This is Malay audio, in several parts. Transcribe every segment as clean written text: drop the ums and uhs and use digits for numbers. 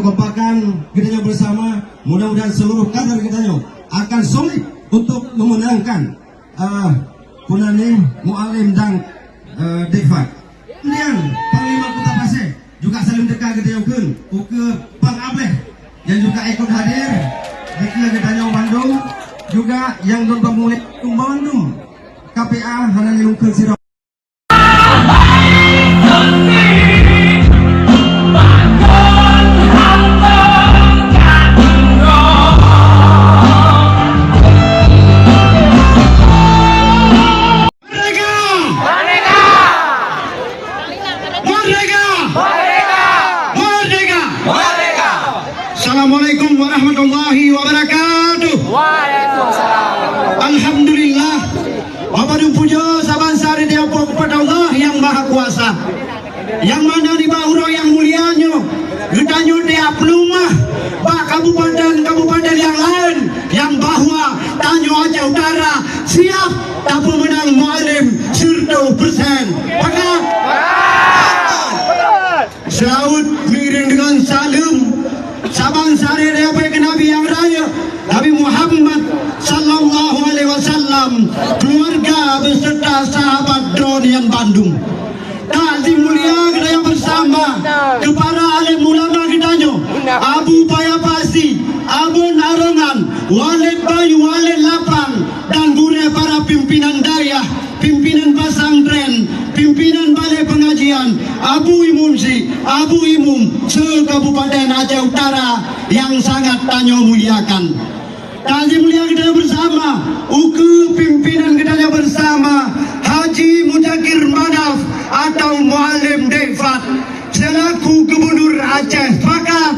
kekompakan kita bersama, mudah-mudahan seluruh kader kita akan solid untuk memenangkan Punani, Mualim dan Dekfat. Kemudian Panglima Kota Pasir juga saling dekat kita ke Pang Ableh yang juga ikut hadir di kita Bandung, juga yang nonton mulai Bandung KPA Hanan Lungkeng Siro. Assalamualaikum warahmatullahi wabarakatuh. Waalaikumsalam. Alhamdulillah. Bapak dan puja saban sari diapun kepada Allah yang Maha Kuasa. Yang mana di bahura yang mulianya gedanyo dia pelumah pak kabupaten yang lain yang bahwa Tanjung Aceh Utara siap tak pemenang Mualim 100%. Maka Saud miring dengan salam Sabang sari dari Nabi yang raya Nabi Muhammad sallallahu alaihi wasallam, keluarga beserta sahabat Dronian Bandung. Tadi mulia kita yang bersama kepada alim ulama kita Abu Payapasi, Abu Narongan, Walid Bayu, Walid Lapang, dan gune para pimpinan daya, pimpinan pesantren, pimpinan balai pengajian, Abu Imumsi, Abu Imum se-Kabupaten Aceh Utara yang sangat tanyo muliakan. Tadi mulia kita bersama, uke pimpinan kita bersama Haji Mudakir Manaf atau Mualim Dekfat selaku Gubernur Aceh. Fakat.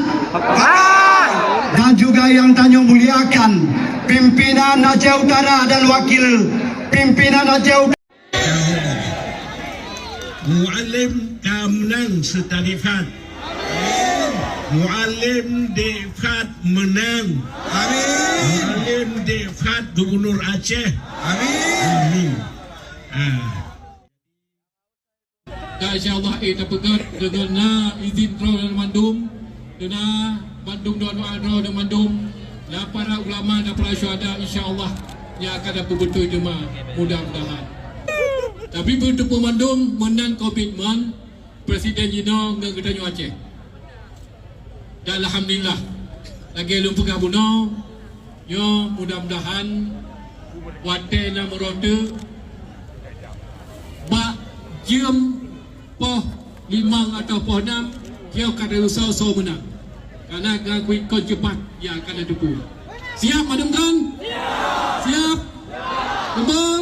Dan juga yang tanyo muliakan pimpinan Aceh Utara dan wakil pimpinan Aceh Utara. Mualim menang setarifat. Mualim Dekfat menang. Mualim Dekfat Gubernur Aceh. Amin. InsyaAllah kita pegat dengan izin pro dan mandum dengan Bandung doa dan mandum dan para ulama dan para syuhada insyaAllah yang akan dapat betul jemaah mudah-mudahan. Tapi untuk pemandum menang komitmen Presiden Yino dengan Gedanyo Aceh. Dan alhamdulillah lagi lumpur kabuno yo mudah-mudahan wate na meronde bak jiem poh limang atau poh enam dia akan usah menang karena gangguin kon cepat yang akan ada. Siap madam kan? Siap. Kembali.